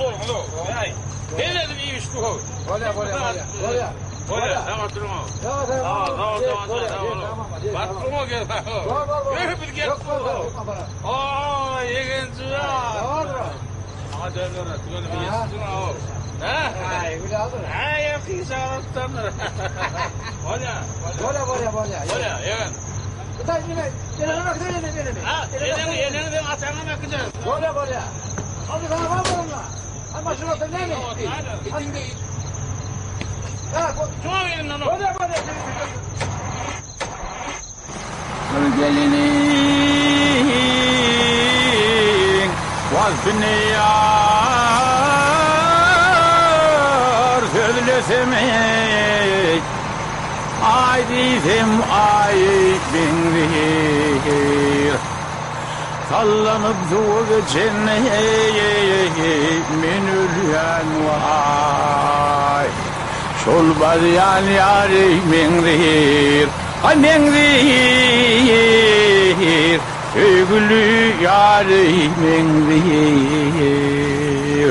soğuk. Ne dedim iyi iş bu? Bolya. Bolya, tamam durma. Tamam. Baktırma gel. Bir gel. Aa, yegenci ya. Ama dönüyor. Tüyünü bir yesin o. Ha? Öyle alır. Ha, yapayım sağlıktan. Bolya. Bolya, yegen. Kıtay yine. Gelene bak ne? Ha, elini de atağına bakacağız. Bolya. Hadi sana var bununla. Ama şunu sen ne? Hadi. Ha, Çoğu elinden o. bolya. Gelinin vazfını yar sözlesemek ay dizim ay bindir sallanıp zuğu min ülyen vay şol baryan yari mindir ay mindir Ögülü yârimin bir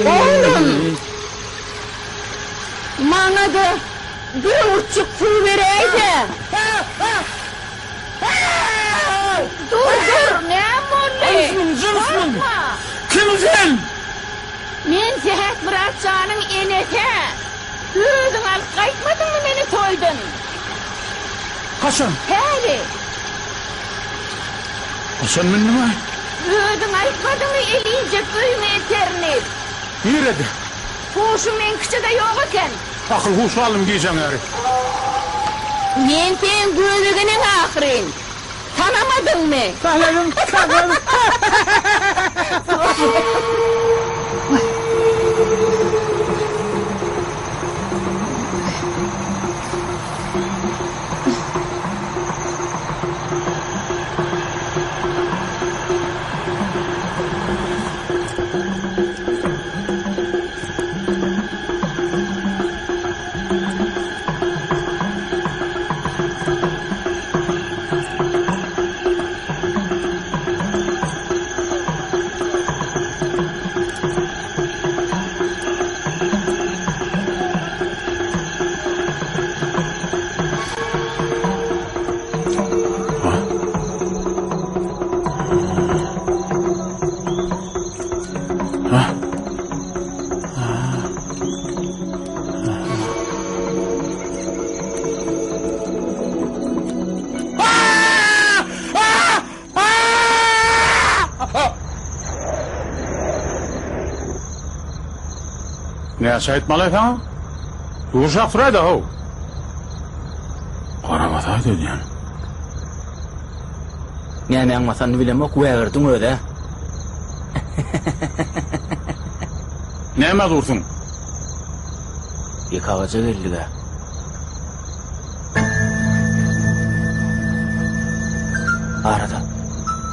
Oğlum! Bana da bir uçuk su vereydi. Dur, ne yapıyorsun? Cımsın! Kimsin? Men Sehet Muratcan'ın enete. Gözün alıp kaytmadın mı beni toydun? Hasan! Heli, Hasan minni mi? gözün aytmadın mı eleyecek köyüme eterini? Nerede? Huşum men kıçıda yok iken. Akıl huşu alım diyeceğim yani. Men sen gözünün ahirin. Tanımadın mı? Tanıdım. Ne şahit malay ha? Uşak duraydı ho. Karabataydı yani. Yani anmasanı bilem ok veğirdin öyle. Neyme dursun? Yıkağıca geldi de. Arada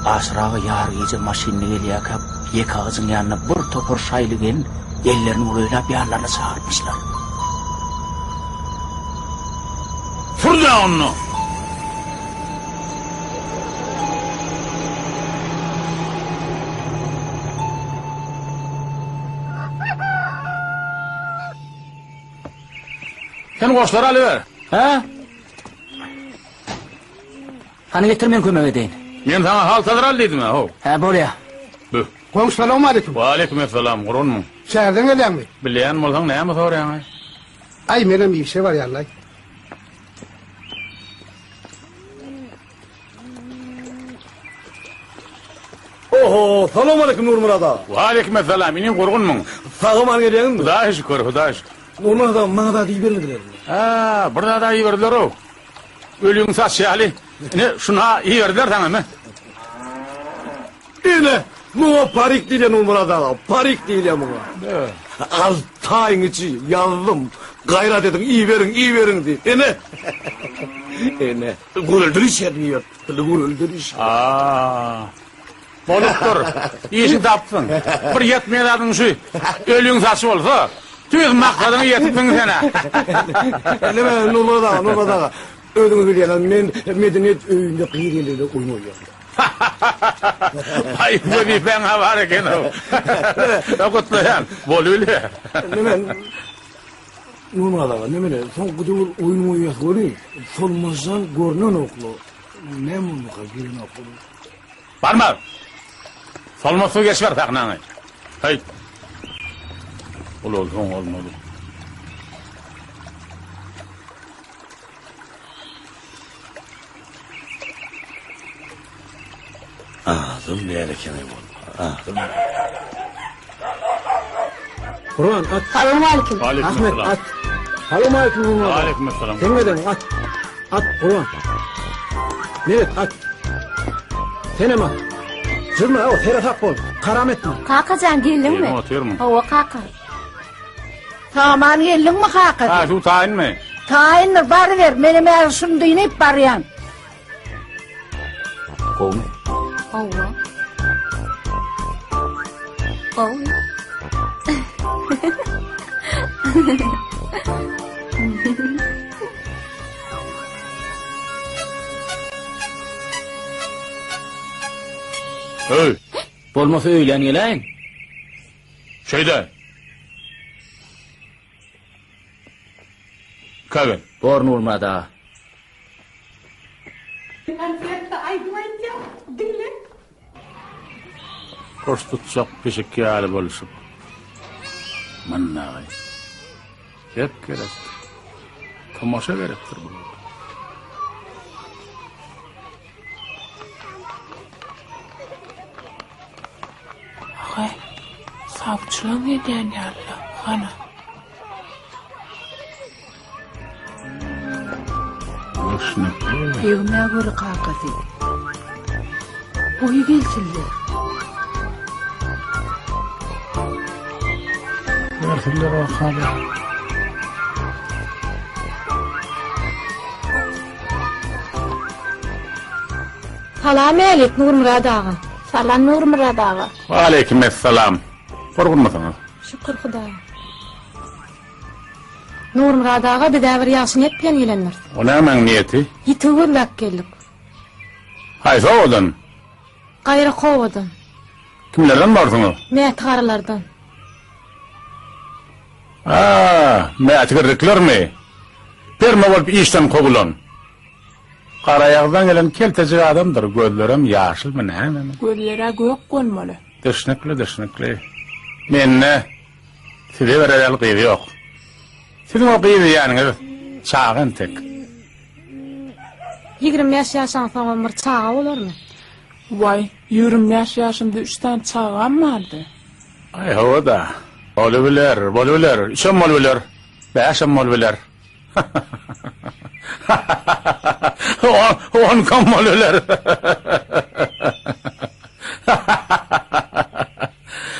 aşrağı yar iyice maşinini geliyor kap yıkağıcın yanına bir topur şaylı gelin ellerini oynayıp yanlarına çağırmışlar. Fırla onu! Sen koçları alıver. Ha? Hani getirmeyin kömek edeyim. Ben sana haltadır al dedim ha. Ha buraya. Bu. Komşu selamun aleyküm. Ve aleykümselam. Kurun mu? Şehirden gelen mi? Bileyen mi olsan neye mi soruyorsun? Ay benim bir şey var yanına. Oho, selamun aleyküm Nurmurada. Ve aleykümselam. İnin kurgun mu? Sağıman geliyorsun mu? Hudaya şükür, hudaya şükür. Nurmurada bana da iyi verildiler. Ha, burada da iyi verdiler o. Ölüyün saçyalı. Ne şuna iyi verdiler sana mı? Yine buna parik değil Nurmurat ağa. Parik değil buna. Al tayın içi yazdım. Gayret edin iyi verin diye. Ene. Güldürüş ediyor. Güldürüş. Boluktur. İyisi taptın. Bir yetmeyen adın şu. Ölüyün saçı olsa. Tüyüz maksadını yetipin sana. Neme Nurmurat ağa. Ödümü bilyen men medeniyet öğünde kıyırıyla oynuyor. Ay bu bir fena var eken o. Okutlayan. Bol öyle. Neme Nurmurat ağa neme son kudur oyun oynuyor görüyor. Solmazdan görünen oklu. Ne mutlaka girin oklu. Barma. Solması geç ver taknağını. Hay. Olsun olmadı. Ağzım bir erken Ağzım. Kurban at. Selamünaleyküm. Ahmet Aleykümselam. at. Selamünaleyküm Nurmurat ağa. Aleykümselam. Gelmeden at. At Kurban. Evet at. Senem at. Zırma o terafak bol. Karam etme. Kakacan geldin mi? Oturuyor mu? Hava kaka. Tamam geldin mi kaka? Ha şu tayin mi? Tayindir bari ver. Benim eğer şunu dinleyip bariyan. Kovma. Hava. Hava. Hey. Bolmasa öýlen geleýin. Şeyde. Kavin. Bor Nurmurat ağa. Koş tutsak peşik yâli boluşup. Mannağay. Hep gerektir. Tamaşa gerektir bu. Ay, savcılığın eden yalla. Ana. Hoşnaklı. Evime göre kakası. Boyu gelsinler. Versinler o haber. Selamünaleyküm Nurmurat ağa. Salam Nurmurat ağa. Aleykümselam. Korkun musunuz? Şükür Hudaýa. Nurmurat ağa bir däwir ýaşyny etgen gelenler. O ne hemen niyeti? Ýitibirläp geldik. Haysa odan. Gaýra kowadan, Kimlerden varsınız? mätgarlardan. Mätigirlikler mi? Perme bolup işten kovulan. Qarayağdan gelen kelteci adamdır. Gözlerim yaşıl mı ne? Göllere gök bolmaly. Dışnıklı. Menne size verel qıydı yok. Sizin o qıydı yani çağın tek. 20 ýaşaşan soň bir çağa bolarmy? Vay, 20 yaşında 3 tane çağam vardı. Ay hava da. Bolübiler. İşem bolübiler. Beşem bolübiler. On kam bolübiler.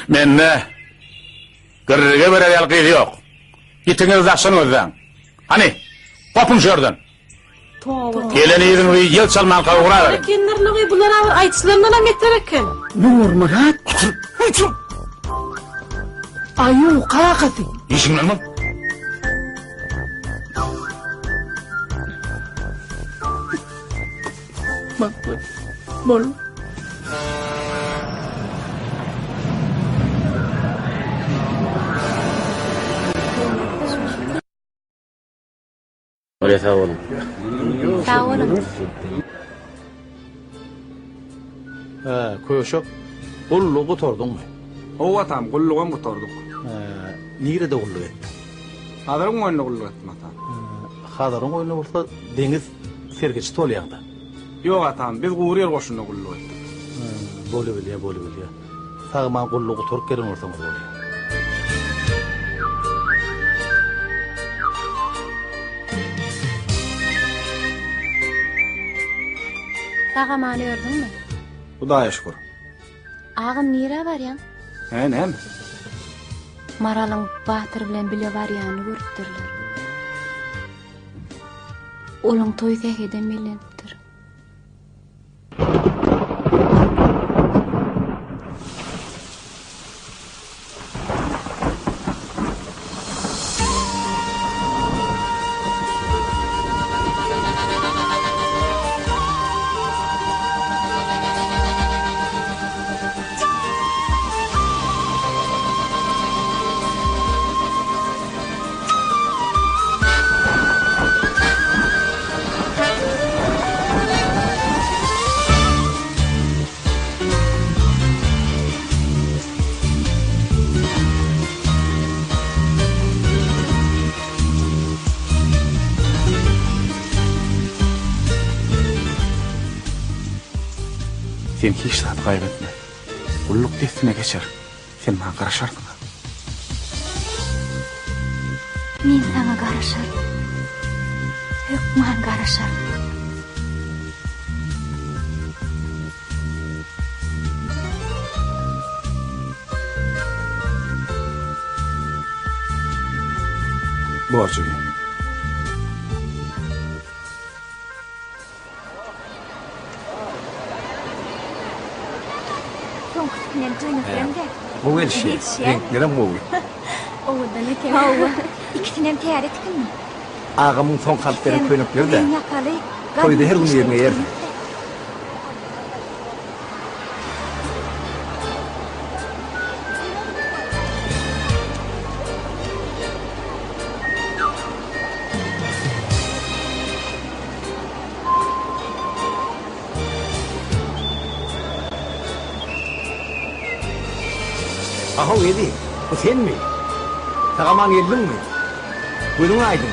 Menne gırrıga verel qıydı yok. Gitiniz daşın özden. Hani? Kopun şörden. Towa. Geleni yedin ve yıl çalman kavura verin. Kendirligi bular aýtışlaryndan getireken. Nurmurat. Aýu kakasy. İşin mi? Bak, bol. Öyle sağ olun. Sağ olun. Koýuşak, gullugy gutardymmy? Owa tam gullugan gutardyk. Nirede gulluk etdi? Hadaryň oýuny gulluk etdim atam. Hadaryň oýuny bolsa deňiz sergeç tolýagda. Ýok atam, biz gurýer goşuny gulluk etdik. Bolu bilýär. Sagman gullugy gutarıp gelen bolsaňyz bolýar. Tağamanı ördün mü? Bu da şükür. Ağam nire var ya? He ne? Maralın Batır bilen bile var yanı görüpdürler. Olun toy tehede millettir. Sen hiç tat kaybetme. Kulluk deftine geçer. Sen bana karışardın. Men sana garaşar. Hükman garaşar. Borcu gün. Son kutkunen tüyünü kremde. Bu el şey. Renklerim bu. Oğudan eken oğu. İkisinin teyar etkin mi? Ağamın son kalpleri könükleri de. Ben yakalı. Koydu her gün yerine yer. Aha Veli, bu sen mi? Tağaman geldin mi? Gözün aydın.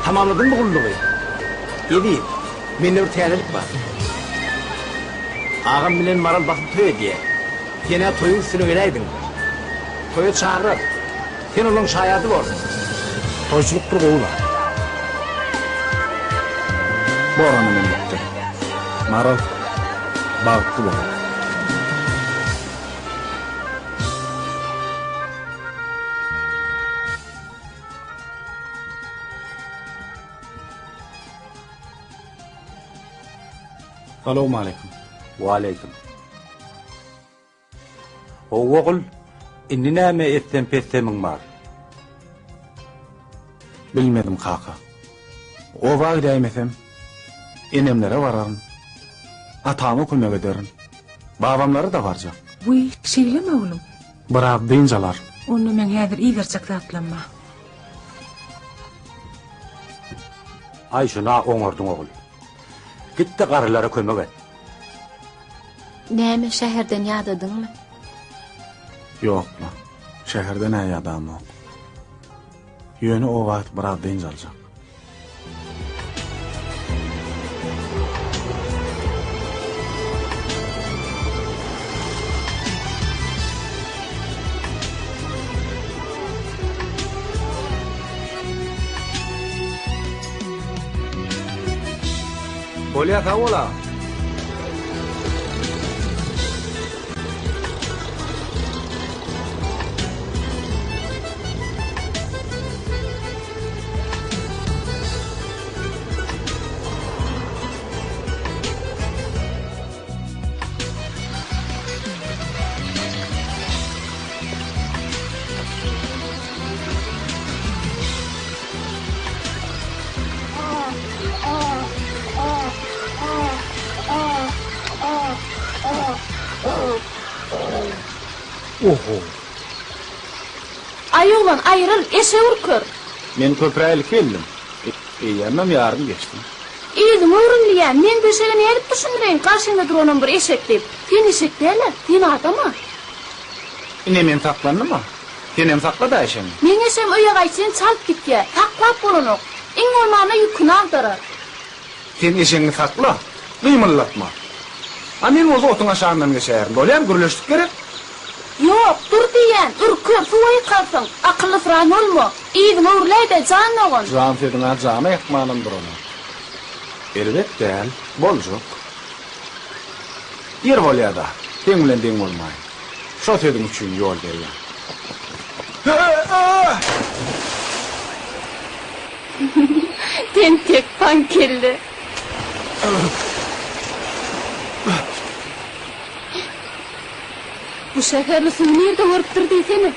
Tamamladın mı kulluğu? Yedi, mende bir teyarlık var. Ağam bilen maral bakıp tüye diye. Yine toyun üstüne öleydin. Toyu çağırır. Sen onun şayadı var. Toyçuluk bir kovu var. Bu oranı ben gitti. Maral, bağıttı bu. Selamun aleyküm. Ve aleyküm. O oğul, inni näme etten pettemin var. Bilmedim kaka. O var deymesem, enemlere vararım. Atağımı kömek ederim. Babamları da varacak. Bu şeýleme oğlum. Bırak deyincalar. Onu men häzir iýgerçek zatlanma. Ay şuna oňurdun oğul. Gitti karılara kömek et. Näme şäherden ýadadyn mı? Yok la. Şehirde ne adam yok. Yönü o vakit bırak deyince alacak. Bolya kavola. Oho. Ay oğlan ayrıl, eşe urkur. Men köpreylik geldim. Yemem yarın geçtim. İyiydim öğrünlüyen, men döşegini elip düşündüreyin, karşında duranın bir eşek deyip. Sen eşek değil, sen adama. Yine men saklandı mı? Senem sakla da eşemi. Men eşem öýe sen çalıp gitke, taklap bolanyk. Iň olmana yükünü aldyrar. Sen eşeğini sakla, kıymıllatma. Amen ozu otun aşağından geçerim. Dolayam gürleştik gerek. Yok, dur diyen, ürkür, suwayı kalsın. Akıllı fıran olma. İyiydim öğrüleyde can oğun. Can fedine cana yakmanındır onu. Elbet değil, bolcuk. yer bolýar da. Deň bilen deň bolmaý. Şo söýdüň üçin ýol berýär. Tentek pankelli. Bu seferli suyu nerede vuruptur diysene?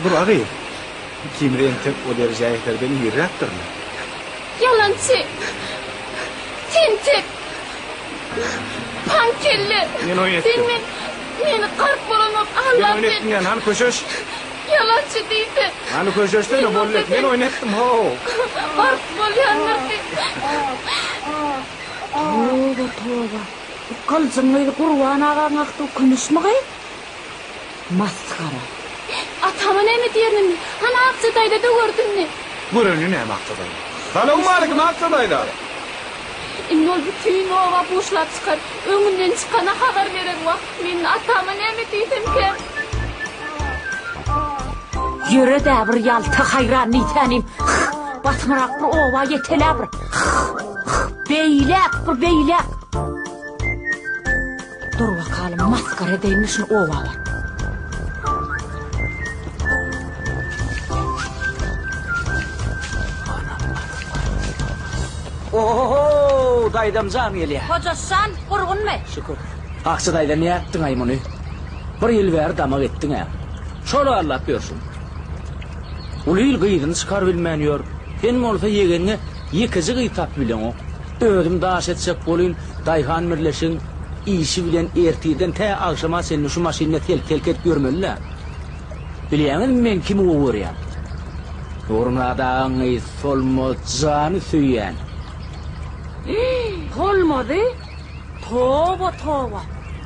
Dur ağay. Kimde entek o derece ayetlerden yürüyaptırlar. Yalancı. Tentek. Pankelli. Men oynetdim. Meni qarp bolanıp Men Allah'ım oynetdim yani hani köşöş. yalancı deydi. Hani köşöşte ne bollek men oynetdim ho. Qarp bolyanlardı. Toba. Kalcımıydı kurvan ağan aktı künüşmüğü. Maskara. Atamın emi diyelim. Hani Akçaday'da da gördün mü? Buranın ne maktadaydı? Salon malik maktadaydı. İnnol bütün ova boşlap çıkar. Önünden çıkana haber veren vak. Men atamın emi dedim ki. Yürü de bir yaltı hayran nitenim. Batmırak bir ova yetele bir. Beylek. Dur bakalım maskara değmişin ova var. Oho, daydam Jamiliye. Hocasan vurgun mu? Şükür. Akçadayda ne yaptın ay bunu? Bir yıl ver damak ettin ha. Şöyle Allah görsün. Ulu yıl gıydını çıkar bilmeniyor. Benim olsa yegenine yekizi gıytap bilen o. Ödüm daş etsek bolun, dayhan mirleşin, işi bilen ertiden te akşama senin şu maşinine telket görmeliler. Bileyenin men kimi uğur ya. Ornadan solmazanı söyleyen. Olmadı. Toba.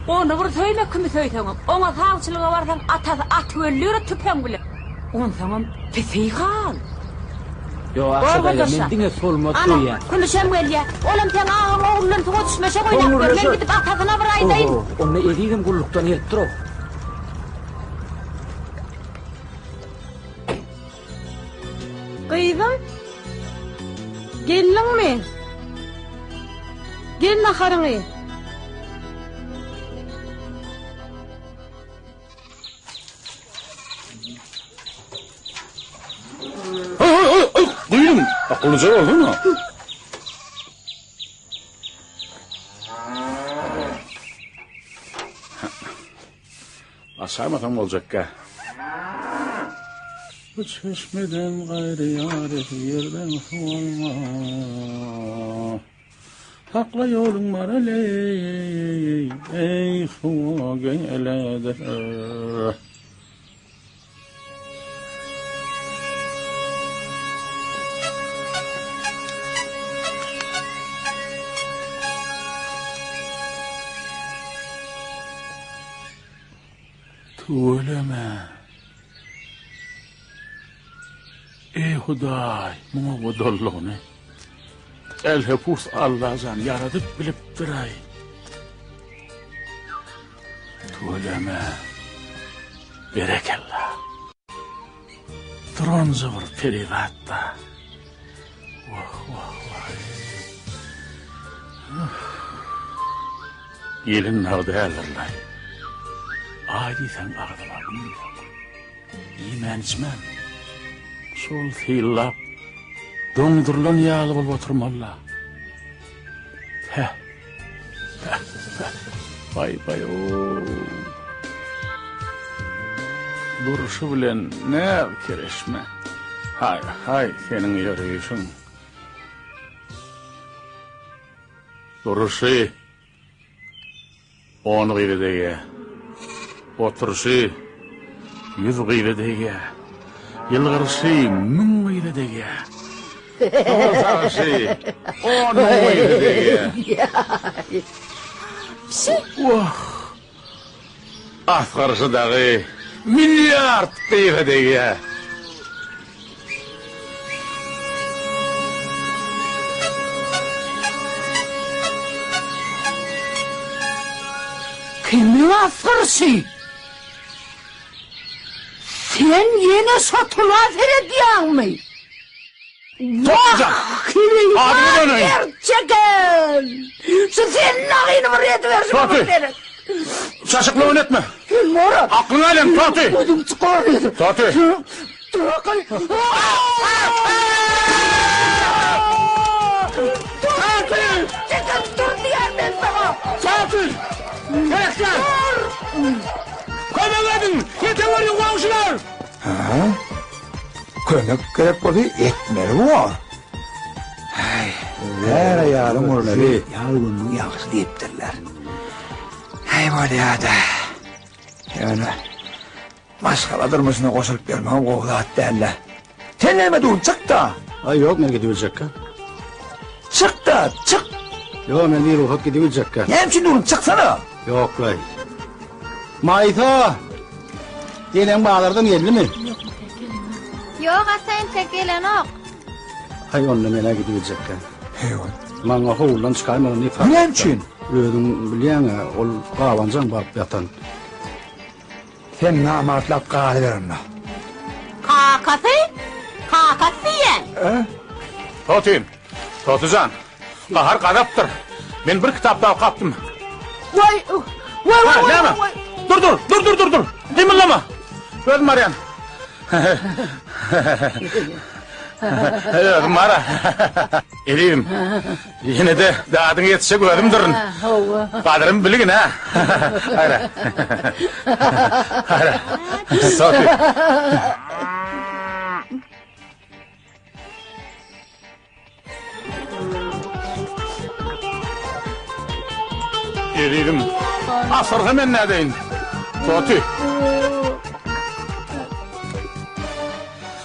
Onu bir söylemek kimi söylesem. Ona savcılığa varsan at ölüyor tüpen bile. On zaman pisi kal. Yo akşadayda men dine solmaz söyleyen. Ana konuşam gel ya. Oğlum sen ağam oğulun tuğu düşmeşe koynak. Ben gidip atasına bir aydayım. Onu ediydim kulluktan yettir o. Kıydım. Gelin mi? Gelin akarını. Duydum. Akıllıca oldu mu? Asarmadan olacak ki. Bu çeşmeden gayrı yarı yerden olma. Hakla yolun var aley, ey hava gelede. Tuğleme. Ey Huday, bana bu dollunu. El hepus Allah'dan yaradıp bilip duray. Tuğleme. Berekallah. Tron zıvır perivatta. Vah. Yelin nerede ellerler? Adi sen ağırdılar bilmiyorum. İmençmen. Sol fillap. Döndürülen yağlı bol oturmalı. Vay ooo. Duruşu bilen ne kereşme. Hay senin yürüyüşün. Duruşu. On gıydeye. Oturuşu. 100 gıydeye. Yılgırışı mün mıydı dege. Sağırsağı 10 mıydı dege. Asgarışı dağı milyard deydi dege. Kimin asgırışı? Sen yine satıla ediyorsun mu? Topcan! Kimin Adını dönün! gerçekten! Senin ağını buraya versin. Toti! Şaşıklı oynatma! Kim var? Aklını alın Toti! Ödüm çıkarıyor. Toti! Toti! Çıkın dur diyen ben sana! Toti! Gerekler! Koymaladın! Yeter var yok komşular! Kömek gerek oldu, etmeli var. Ver ayağım orları, yavrumun yağısı deyiptirler. Hey böyle ya da. Yani, başkaladırmasına koşulup gelmem kovlat derler. Sen elime dur, çık da. Ay yok, ne gidiverecek ha? Çık da, çık. Yok, ben bir ruhat gidiverecek ha. Ne hemşin durun, çıksana. Yok lan. Mayta! Gelen bağlardan geldi mi? Yok, sen tek gelen ok. Hay onunla mene gidiverecek ha. Eyvallah. Bana hovuldan çıkarmadan ne fark? Ne hemşin? Ödüm bilyen ha, ol qavancan barıp yatan. Sen namartlap kağıdı ver ona. Kakası? Kakası yiyen. Toti'm! Totican! Kahar kadaptır. Ben bir kitap daha kaptım. Vay! Ha, ne mi? Dur! Kımıllama! Öldüm Marian. Öldüm Mara. Eliyim. Yine de dağdın yetişe gördüm durun. Kadırım bilgin ha. Hayra. Hayra. Toti. Eliyim. Asır hemen neredeyin? Toti.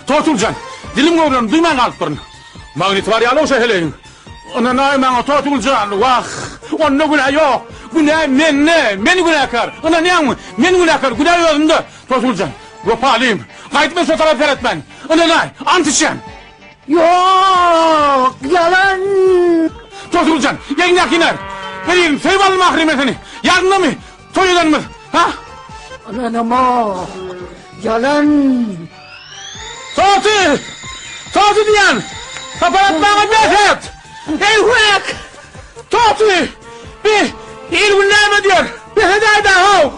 Totulcan, dilim görüyorum, duyman kalıp durun. Magnit var ya, olsa heleyin. Ona naymana Totulcan, vah, onun günah yok. Günah men ne? Men günahkar. Ona ne yapayım? Men günahkar, günah yolunda. Totulcan, gopalıyım. Kayıtmen so taraf etmen. Ona nay, antişen. Yok! Yalan! Totulcan, yayınak iner. Vereyim, seyvallı mahremetini. Yarın mı? Toyudan mı? Ha? Ananama! Yalan! Toti diyen! Kaparat bana bir et! Ey hüyek! Toti! Bir günler diyor? Bir hediye daha!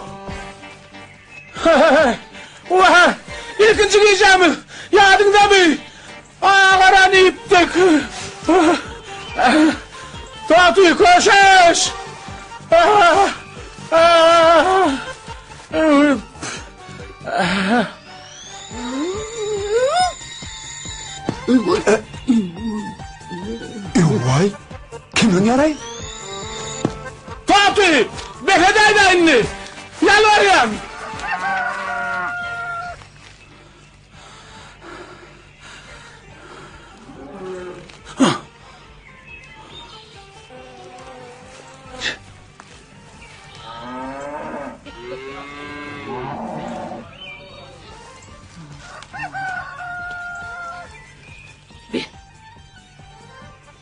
Uha! İlkinci giyeceğimi! Yadın da bir! Ağaran iptik! Toti koşuş! Vay, kimin yarayı? Toti! Bekledey de inni! Yalvarıyorum!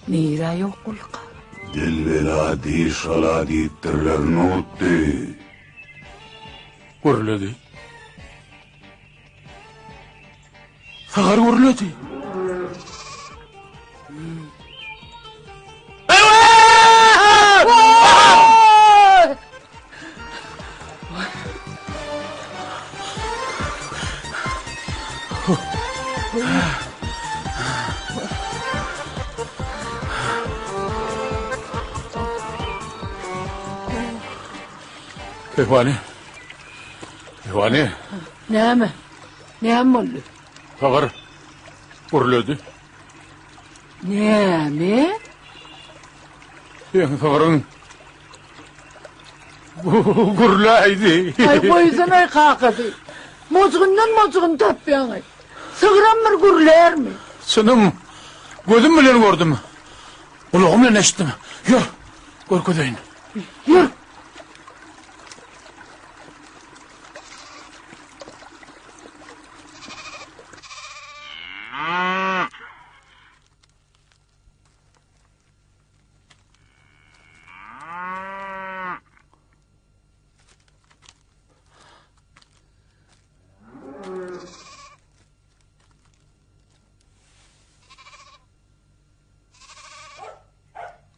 Nira yok kulka. Dilvela di şala deyiptirler notti. Gürledi. Sağır gürledi. Ehvani. Neyme? Neyme oldu? Sağır gürledi. Neyme? Sağırın gürleydi. Ay koysan ay kakası. Mozgundan mozgun tapyan ay. Sıgıram bir gürler mi? Senin gözüm bilen gördüm. Kulağım bilen eşittim. Yürü. Korkudayn. Yürü.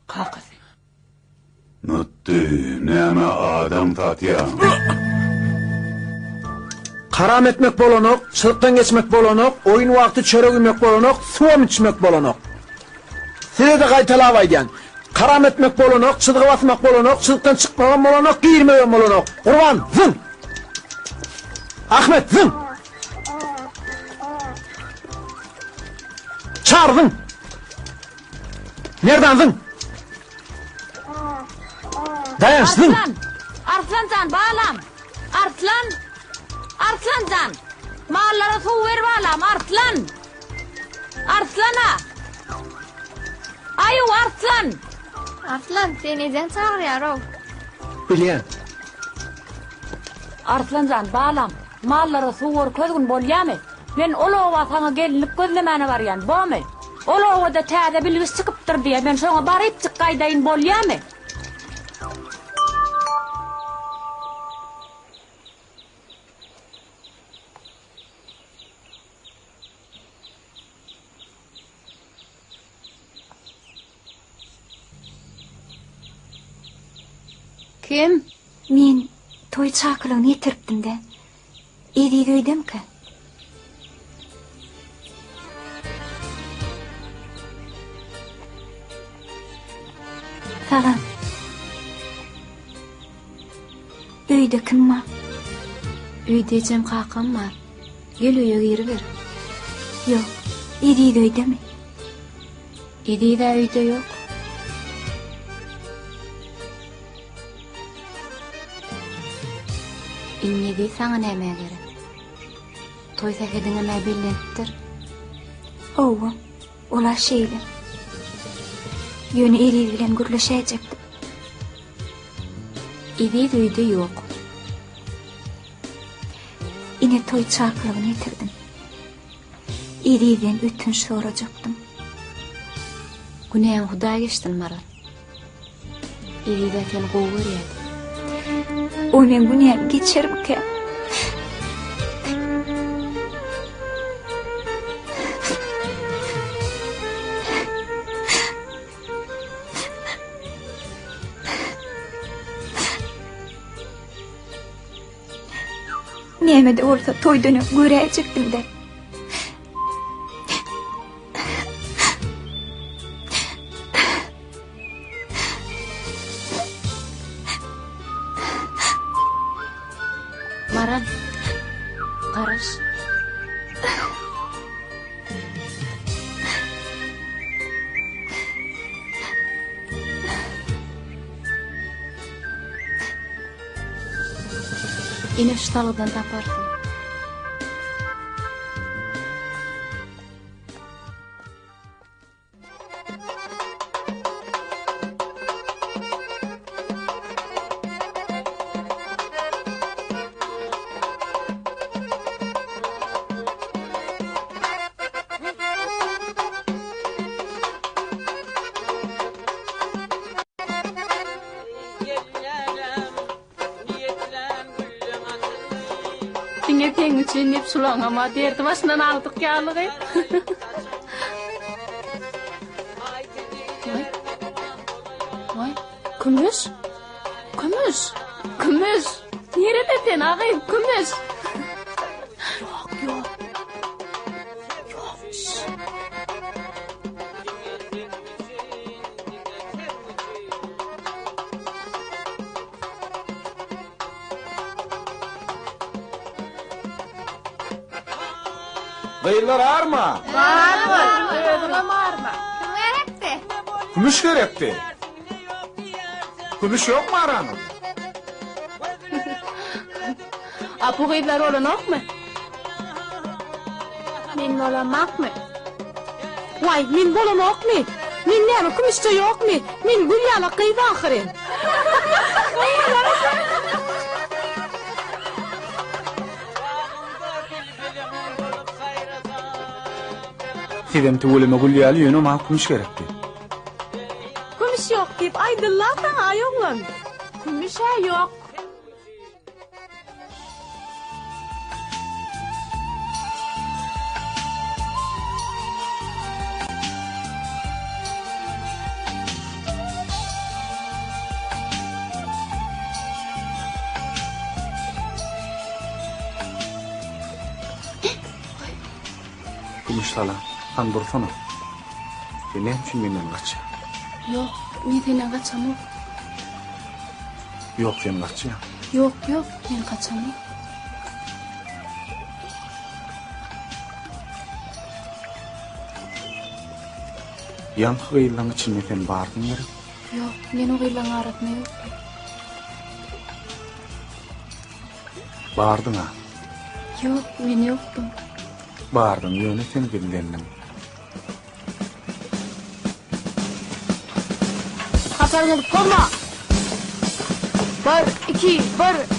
Kakız. Nutti, näme adam tatya. Karam etmek bolanok, çılgın geçmek bolanok, oyun vakti çörek yemek bolanok, suam içmek bolanok. Size de kaytalav aydan. Karam etmek bolanok, çılgı basmak bolanok, çılgın çıkmagan bolanok, giyirmeyen bolanok. Kurban, zın! Ahmet, zın! Çağır, zın! Nereden zın? Dayan, zın! Arslancan bağlam. Arslancan. Mallara su ver bağlam. Arslana. Ayu Arslan. Arslan seni den çağırıyor. Bilyen. Arslancan bağlam. Mallara su ver közgün bolyamy. Ben olova sana gelinip gözlemene baryan. Bomy. Olova da täze bilgis çıkıptır diye ben şoňa baryp çykgaýdaýyn bolyamy. Kim? Men toy çakylygyny ýetiripdim de. Edi duydum ki. Salam. Öýde kim var? Öýde jem kakam var. Gel öýe giriber. Yok. Edi duydum. Edi de öýde ýok. İnnedi sana näme gerek? Toy sefediňe näme bellenipdir? Owa, ola şeýle. Ýöne eri bilen gürleşäjekdim. Edi öýde ýok. Ine toy çakylygyny ýetirdim. Eriden ötünç sorajakdym. Günäň Huda geçtin Maral. Edi de seni gowy görýärdi. O men bunu geçerim ki. Näme de olsa toydan göräjekdim de. Maral. Garaş. Ine şu talıdan taparsın. Diňe teň üçin hep sulaňama derdi başyndan aldyk ýalygy. Vay, kümüş. Nerede sen ağay, kümüş? Yok. Gıylar arma. Bağırma. Kümüş gerekti. Kümüş yok mu aranın? Bu gıylar olanok mu? Men olamakmy? Vay, men bolanokmy? Men näme kümüşçe ýokmy? Men gülýala gyýdy ahyryn. Sidem tuwulema gulýaly ýöne mahkumyş gerekdi. Kümüş ýok diýip aýdyllar taňa aýoňlan. Kümüş ýok. Gümüşlala, andursana. Sen ne için menden kaçı? Yok, men senden kaçamam. Yok sen kaçı. Yok, men kaçamam. Yankı gıyılan içinde sen bardın yeri. Yok, men o gıylan aratma yok. Bardın ha. Yok, men yoktum. Bardın yöne sen bildiğindim. Katarını korma. 1, 2, 1,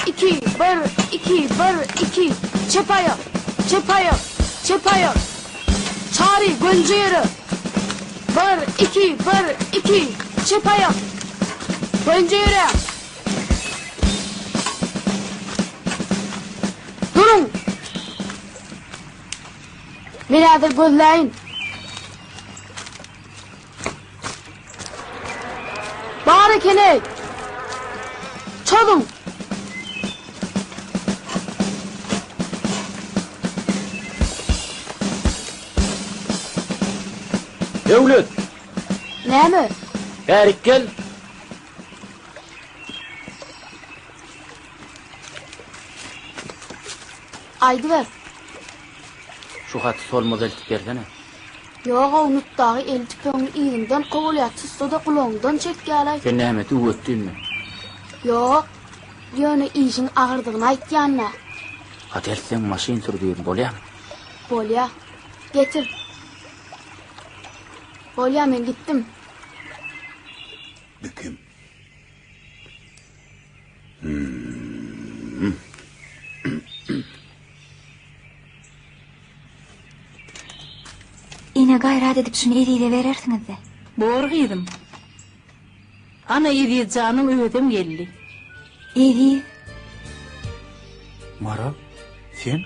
2, 1, 2, 1, 2. Çepayır. Çari, Gönceğiri. 1, 2, 1, 2. Çepayır. Gönceğiri. Durun. Beni hazır gözleyin. Bağırı kene. Çalın. Devlet. Ne mi? Erik gel. Aydı ver. Şu hatı solmaz eltip versene. Yoga unutdağı el tüpöňü iýinden kowulýar, tüsde kulağından çekýärler. Sen näme öwetdinmi? Yok. Ýöne işiň agyrdygyny aýtýanna. Hadersen maşyn sürdüýün bolýar. Bolýar. Getir. Bolýar, men gitdim. Kim? Ine gayrat edip şunu eriyle verersiňiz de. Bor gyýdym. Ana ýedi janyň öwedem geldi. Eri, Maral, sen?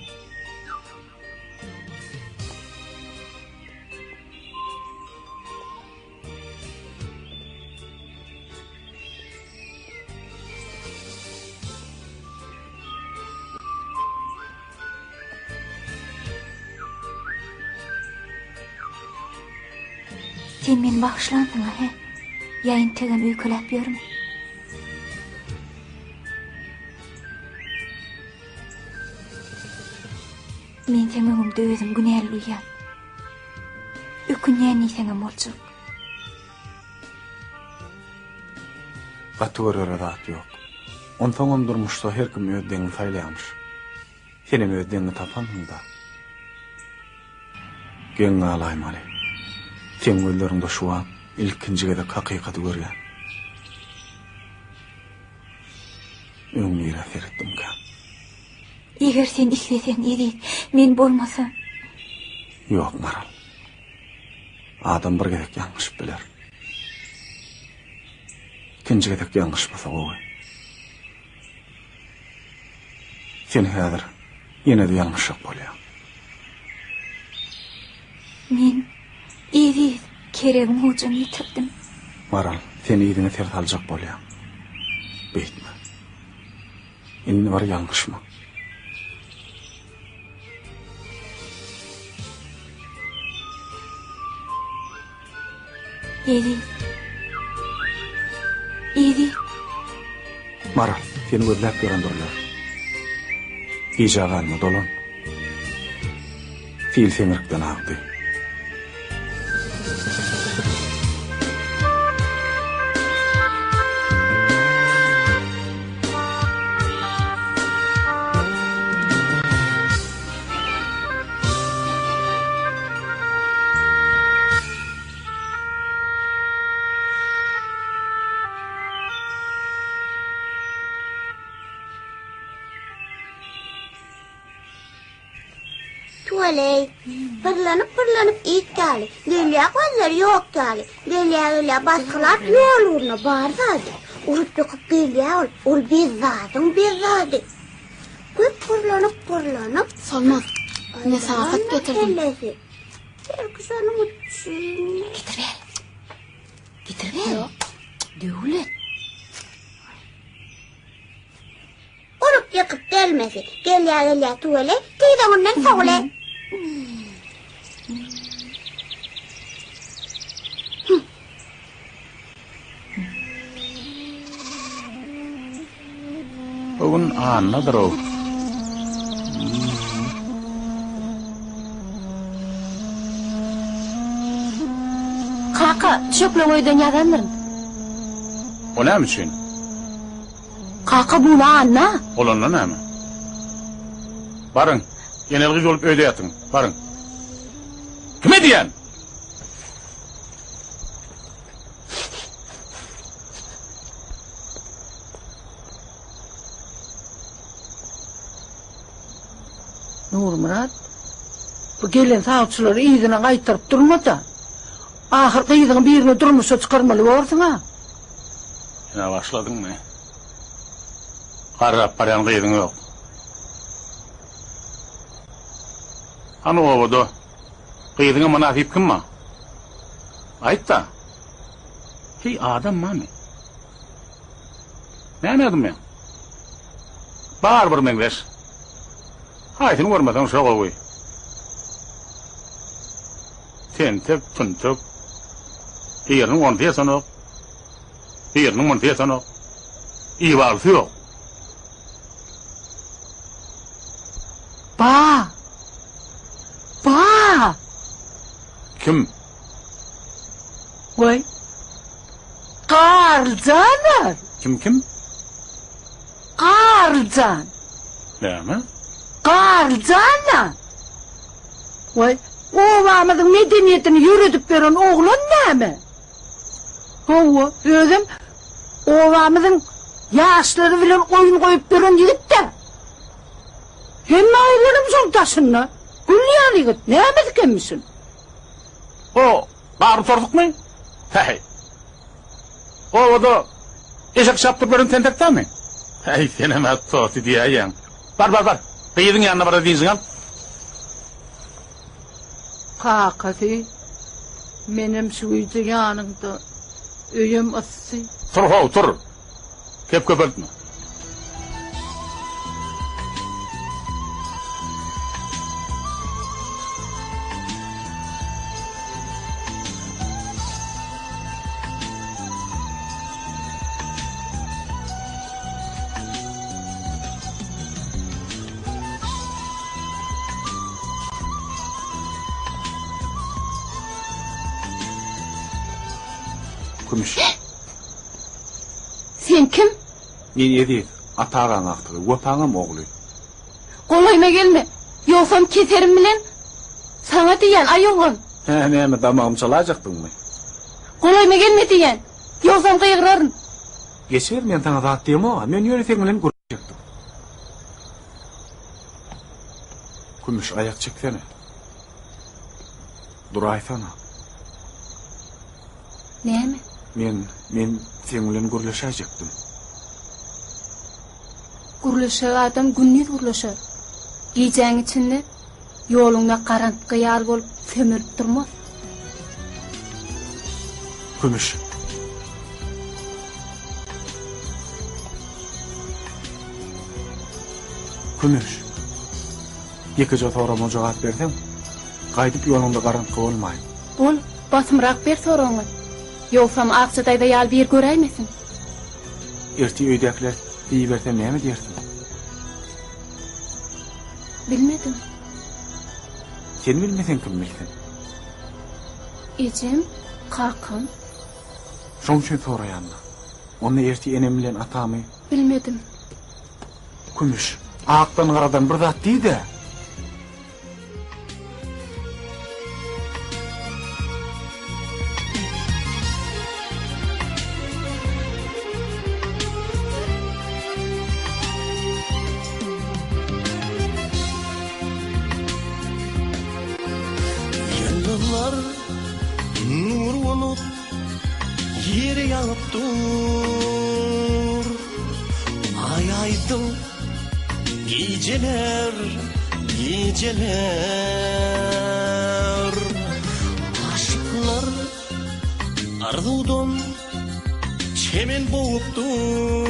sen meni bagşlandın he. Ýaýyn tegem öýkeläp ýörüm. Men seň öňümde özüm günäliýär. Ökünýän seňem bolçuk. Batwara rahat yok. Ondan durmuşsa her kim öddeňi saýlaýarmyş. Senem öddeňi tapanmyň da. Geň alaýmaly. Sen gözlerinde şu an ilkinci de hakikati görýän. Öňüňe feretdim ka. Eger sen isleseň eri, men bolmasam. Yok Maral. Adam bir gedek ýalňyş biler. İkinci gedek ýalňyş bolsa gowy. Sen häzir ýene de ýalňyşyk bolýar. Men eri keregim hujum ýitirdim. Maral, sen ýerine tert aljak bolýar. Beýtme. Indi var ýalňyşmy? Eri. Maral, seni gözläp görendiriler. Gijagalmy dolan. Fil semirikden agdy. Tuvaley, pırlanıp ilk gali. Lelya gözleri yok gali. Lelya baskılar yol uğruna bardadı. Urup yakıp Lelya ol bezzadı. Köp pırlanıp. Salmaz. Ne saat getirdin? Belki sana mutçuyum. Getir ver. Devlet. Urup yakıp gelmesi. Lelya tuvaley. Teyze ondan soğuley. Bugün anladır o. Kaka, şökle oydan yadanırın. O ne için? Kaka bunu anna. Olanla ne mi? Barın, genelgiz olup öde yatın, barın. Kime diyen? Nurmurat, bu gelen sağçıları iyidine kaytırıp durma da. Ahırda iyidine birini durmuşa çıkarmalı olsun ha. Yine başladın mı? Karrap parayan kıydın yok. Hani o budu? Kıydığın münafip kim mi? Ayıp da. Hey adam mı? Ne anladım ben? Bağır bir mengleş. Hayatını görmeden şoğa koy. Tentep, tüntep. Yerinin ortaya sanok. Yerinin ortaya sanok. İyi varlısı yok. Ba. Kim? Vay. Karlcaner. Kim? Karlcan. Ne mi? Karlcaner. Vay. Ovamızın medeniyetini yürütüp veren oğlan ne mi? Hova, özüm, ovamızın yaşları bilen oyun koyup veren yigit de. Hem ayrılım son taşınla. Gülyar yigit, ne emedik emmisin? O, bağırı sorduk mu? Hey. O da eşek şaptırların tentekten mi? Hey, seneme tohti diyeyen. Var. Kıydın yanına bana deyinsin al. Kakası, benim suyucu yanımda, öyüm ısı. Tur. Kep köpürtme. Kumuş. Sen kim? Men edip, atağan aktığı, vapağım oğlu. Kolayma gelme. Yoksam keserim bilen. Sana diyen ayolun. Ne mi damağım çalacaktın mı? Kolayma gelme diyen. Yoksam kıyıqrarın. Geçer men sana rahat diyem o, men yöneteğin bilen görüşecektim. Kumuş ayak çeksene. Duraysana. Ne mi? Men sen bilen görüşecektim. Gurlaşar adam günnüz gurlaşar. Giyeceğin içinde yolunda karanlık yal bolup sömürüp durmaz. Kumuş. Kumuş. Yekece sorama cevap berdim. Qaydyp yolunda karanlık olmayın. Bol, basımrak ber sorağını. Yoksam Akçadayda yal bir göreymesin. Erti öydekler deyi bersem ne mi dersin? Bilmedim. Sen bilmesen kim bilsin? İçim, kalkım. Şoň üçin soraýanlar. Onu erti enem bilen atamy Bilmedim. Kumuş. Akdan garadan bir zat diýdi. dur. Ay aydın geceler, geceler. Aşıklar arzudan çemen boğup dur.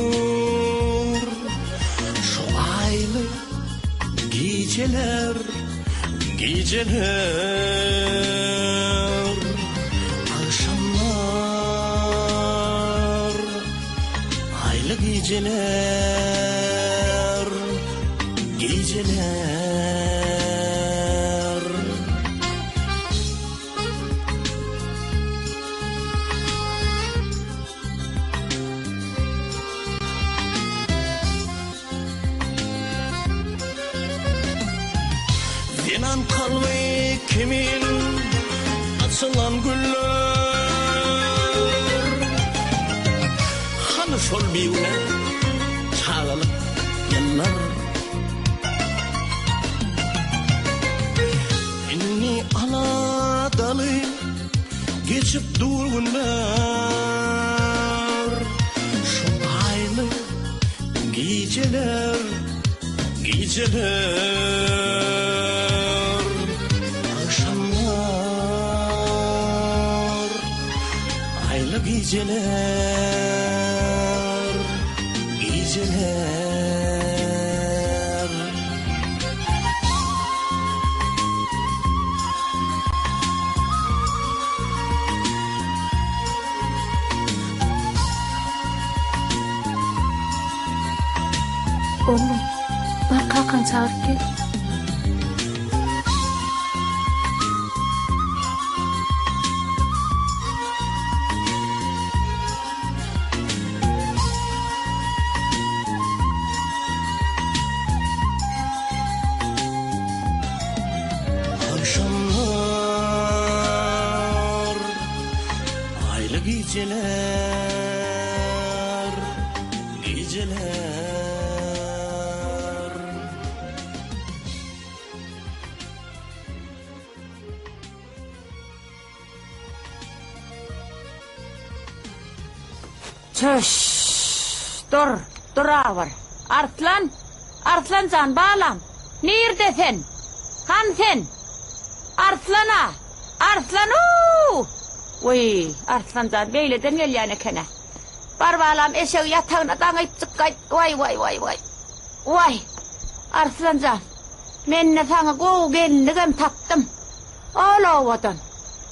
Şu aylı geceler, geceler. Akşamlar aylı geceler, geceler. Zenan kalbi kimin açılan güller. Hani şol biwne çağalıp yıllar. Inni aladalı geçip durgunlar. Şu aylı geceler, geceler. Akşamlar aylı geceler, geceler. Oğlum, bar kalkan çağır gel. Akşamlar aylı geceler, geceler. Çöş, dur ağır. Artlan can bağlam. Nerede sen? Han sen? Artlana, Oy, Artlan can beyleden gel yani kene. Bar bağlam eşeği yatağına danayıp çıkkay. Vay. Vay, Artlan can. Men ne sana goğu gelinligem taptım. Ola ovadan.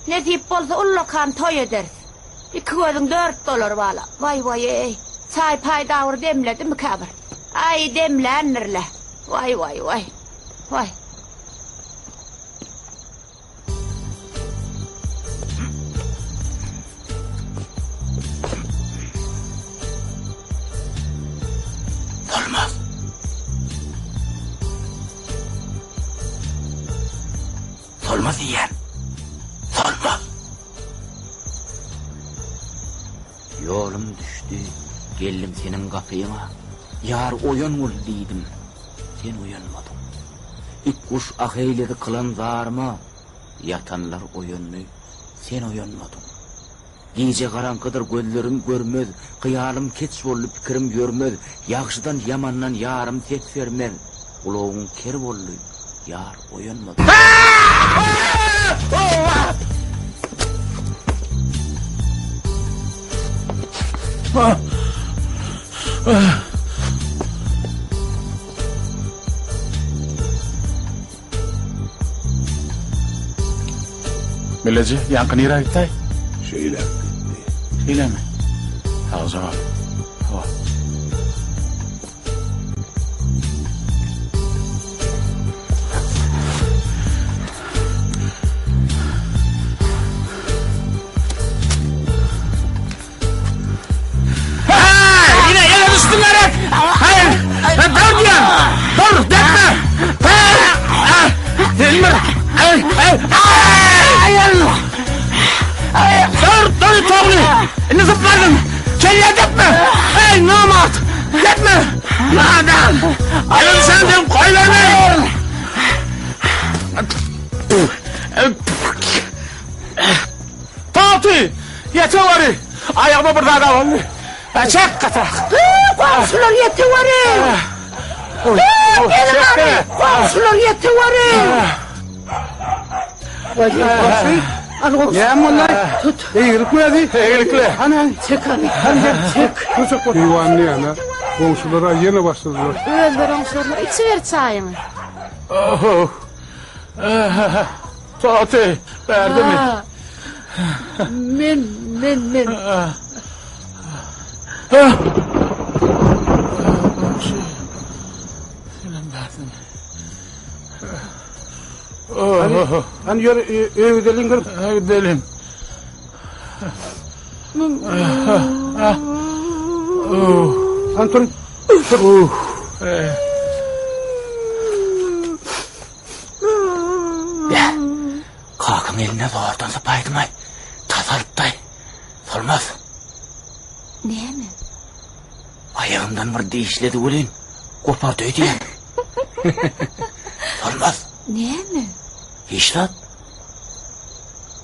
Nesip bolsa ullokan toy ederiz. İki gözün $4 bağla. Vay ey. Çay pay davur demledi mi kabir? Ay demlenirle. Vay. Olmaz. Olmaz yiyen. Olmaz. Yolum düştü, geldim senin kapıyına. Yar oyun ol deydim, sen uyanmadın. İlk kuş aheyledi kılan zarma, yatanlar oyunlu, sen uyanmadın. Gece karanlıdır gözlerim görmez, kıyalım keç bollu pikirim görmez. Yaxşıdan yamandan yarım tek vermez. Uloğun ker bollu, yar uyanmadı. Bileci, yankı nere gitti? Şeyler gitti. Öyle mi? O zaman. Yine düştün Erek! Hayır! Dur diyorum! Dur! Depme! Delme! Dur! Dur Toğlu! Ne zıpladın? Kelleye depme! Ayağıma bir daha oldu. Çek katak. Komşular yetiver. Gelin abi. Komşular yetiver. Ya bunlar tut. Eğilik mi hadi? Eğilikle. Ana çek abi. Çek. Çek. Divanlı yana. Komşulara yeni başladılar. Özlerim sorma. İçiver çayını. Saati verdi mi? Men. Hani yürü evdelim kırıp. Gidelim. Anton. Kakın eline doğrudan sapaydım ay. Tasalıptay. Olmaz. Niye mi? Ayağımdan bir değişledi ulan. Kopardı ödeyen. Olmaz. Niye mi? Hiç lan.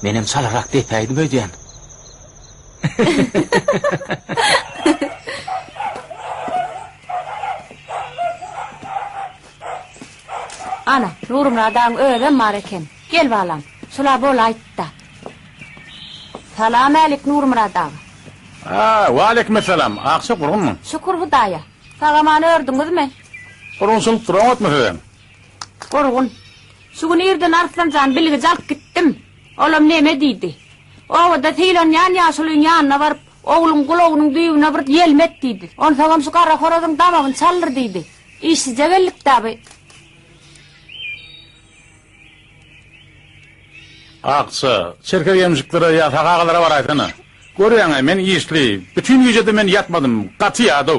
Benim salarak deypeydim ödeyen. Ana, Nurmuradan öyle mareken. Gel balam. Şula bol aytta. Salam alik Nurmuradan. Ve aleykümselam. Akşı kurgun mu? Şükür Hudaya. Sağamanı ördünüz mü? Kurgunsun duran etmesem. Kurgun. Şu gün irden Arslancan bilgi jalk gittim. Oğlum neme deydi. O da tilan yan yaşılın yanına varıp oğlum kulağının düğüne bir yelmet deydi. On sağam şu kara horodun damağın çalır deydi. İşsiz cevellik tabi. Aksı, çerkev yemşiklere ya takağalara var aytana. Görüyen men iyisli. Bütün gecede men yatmadım. Katı yağdı.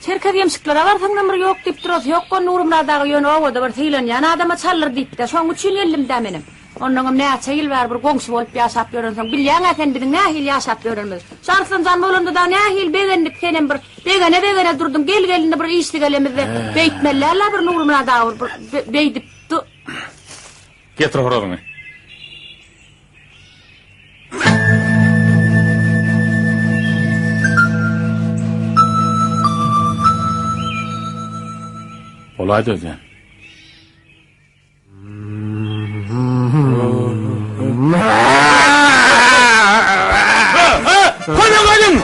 Çerkev yemşiklere var sanırım yok deyip duruyoruz. Yok o Nurmuradağı yönü o da bir tilan yan adama çalır deyip de. Son üçün yelim de benim. Ondan ne çayıl var bir gongsu olup yaşap görünsün. Bilyen sen bir ne hil yaşap görünmez. Şarsın olundu da ne hil beğendik senin bir. Begene durdum gel gelinde bir işli gelemizde. Beytmellerle bir Nurmuradağı beydip. Getir horodunu. Olaydı öden. Koydum!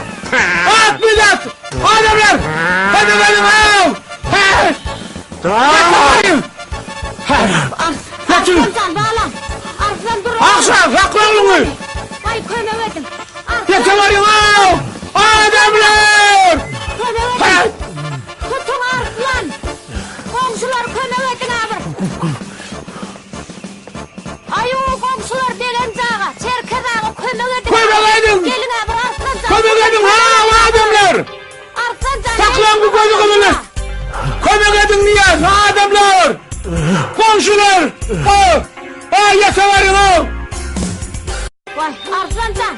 At millet! Adamlar! Hadi benim al! Tamam! Kaçın! Arslan bağlam! Arslan dur! Akşam sakla oğlunu! Vay könevedim! Yeter var ya! Adamlar! Könevedim! Tutun Arslan! Komşular könevedin abi! Ayu komşular delen cağa! Çerkez ağa könevedin! Könevedin! Gelin abi Arslan cağa! Könevedin ha adamlar! Arslan cağa! Saklan bu gözü kılını! Könevedin niye adamlar! Komşular! Yeter var ya! Vay Arslan cağa!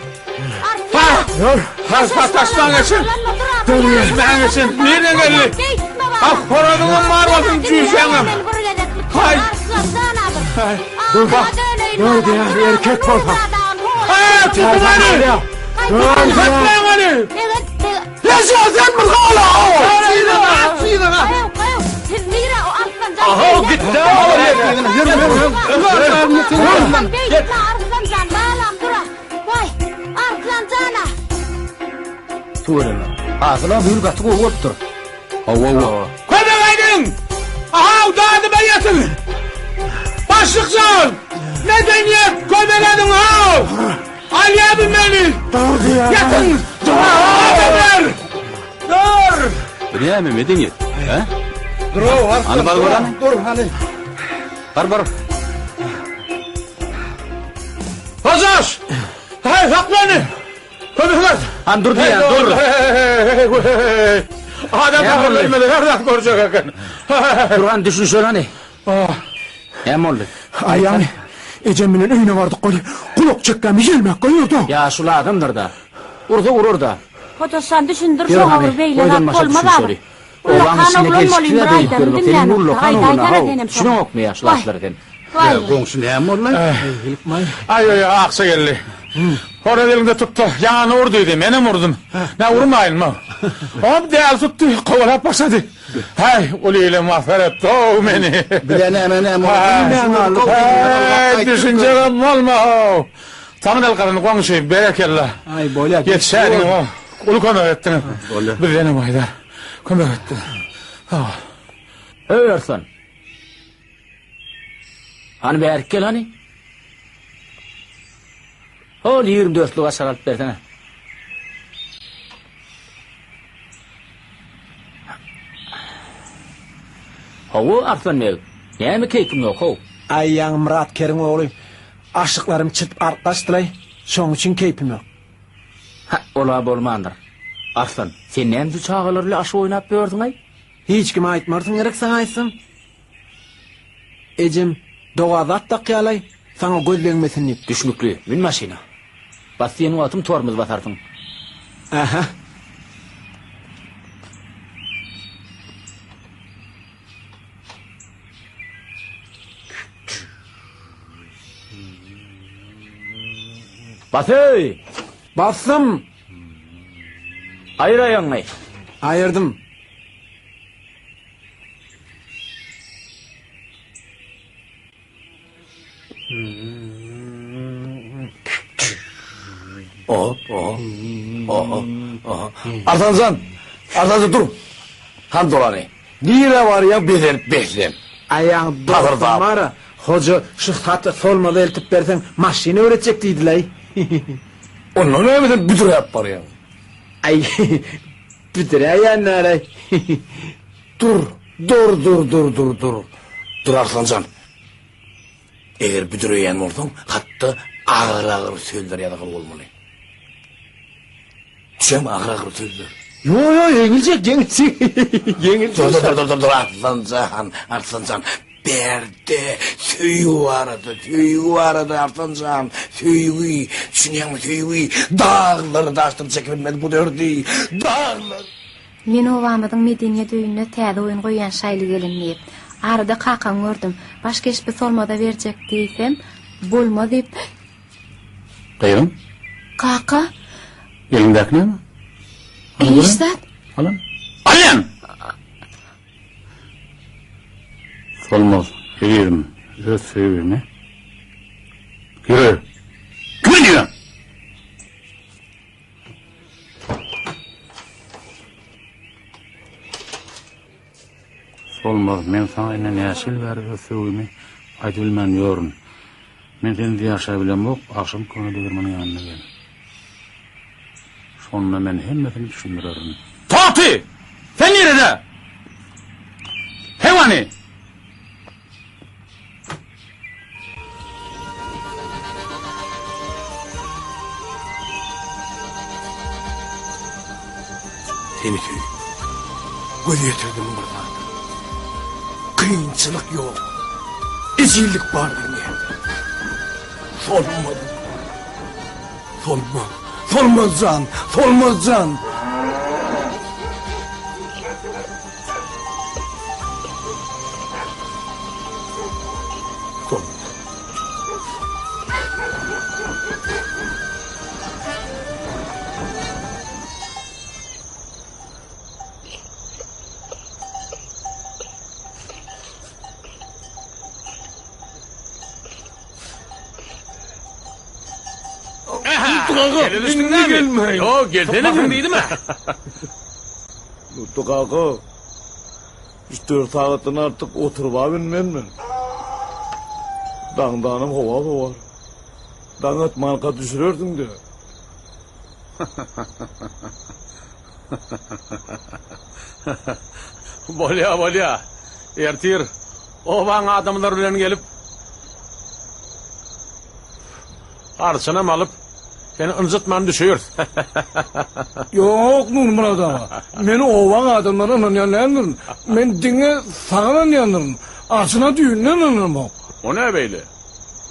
Arslan! Taştan geçin! Taştan geçin! Nereden geldi? Horadının marvasını cüyüşenim! Hay! Dur bak. Dur ya erkek bol bak. Hay! Tutun beni! Tutmayın beni! Yaşasın mı hala? Sıyırın ha! Siz mira o Arslan cağa! Aha gitti! Gitme Arslan cağa! Bağlam dura! Vay Arslan cağına! Tuğrela. Ağzına büyük atık oğuttur. Kömeğeydin! Aha dağıdı ben yatın! Başlık sal! Neden yat? Kömeğeydin ha! Ali abim beni! Yatın! Adamlar! Dur! Buraya mı medeniyet? He? Dur o var. Hani var var Dur hani. Var. Hazır! Hay saklanın! Kömeğler! Han dur diye dur. Adamlar ölmedi, nereden görecek hakan? Durhan düşün şöyle hani. Hem oldu. Ayağını Ecem'inin evine vardık koyu. Kulak çekten bir gelmek koyuyordu. Ya şula adamdır da. Vurur da. Kotosan düşündür Yürü sonra hani. beyle Boydan nak başa olmaz düşün abi. şöyle. Oğlan içine gelişkiler deyip görmek. Senin nurlu kan oğluna. Şuna okmaya şulaşlarken. Vay. Komşu ne hem olay? Ay aksa geldi. Orada elinde tuttu. Yani vurduydu. Menem vurdum. Ne vurmayın mı? Hop değer tuttu. Kovalap başladı. Hay uliyle mahferet. O beni. Bilene Düşüncem olma. Tamın el karını konuşayım. Berekellah. Ay bolya. Yetişerin o. Ulu konu ettin. Bilene Haydar. Konu ettin. Ey Arslan. Hani bir erkel hani? Ol 24'lüğe sarılıp versene. Havu Arslan ne? Neymi keyfim yok hav? Ayyan Murat Kerim oğlum. Aşıklarım çıtıp arkadaştılay. Şoň üçin keyfim yok. Ha, ola bolmandır. Arslan, sen näme çağalarla aş oynap berdin ay? Hiç kim aytmardın gerek sana aýsam. Ejim, doğadat da kıyalay. Sana gözlenmesin deyip. Düşmüklü, min maşina. Bas senin atım tormuz basarsın. Aha. Basay! Bassam! Ayır ayağını. Ayırdım. Artancan dur. Han dolanı. Nire var ya behlem. Ayağın dostum var. Hoca şu satı solmadı eltip bersen maşini öğretecek deydiler. Onun ömeden büdür yap var ya. Ay büdür ayağın aray. Dur. Dur Arslancan. Eğer büdür öyen olsan hatta ağır söyler ya da olmalı. Düşem ağır söyler. Yo yengilecek. Dur Arslancan. Berde söyü aradı Arslancan. Söyü, düşünüyor mu söyü? Dağları da açtım çekilmedi bu dördü. Dağlar. Men obamadyň Medeniýet öýüne täze oýun goýan şaýly gelinmeyip, arada kakan gördüm. Başga hiçbir sormada berjek diýsem, bolma diýip. Gaýrym? Kaka? Elindäki näme? Eýsat. Alan. Alan! Solmaz. Gelirim. Öz sevimi. Gire. Gülüyor. Solmaz. Men sana inen yaşil ver öz sevimi. Aytı bilmän ýörün. Men seni ýaşa bilem ok. Akşam köne degirmeniň ýanyna gel. Şonda men hemmesini düşündürerim. Fatih! Sen nerede? Hevani! Seni tüy. Göz yetirdim burada. Kıyınçılık yok. Ezillik var beni. Solmaz can. Gelme. Yo gelsene deydi mi? Mutlu kaka. 3-4 saatten artık oturup binmem. Dağdanım hava var. Dağıt marka düşürürdün de. Bolya. Ertir. O bana adamlar bilen gelip arçanam alıp seni ınzıtman düşüyor. Yok Nurmurat ağa. Meni ovan adamlarla yanlarım. Men dine sana yanlarım. Arsına düğünden yanlarım. O ne böyle?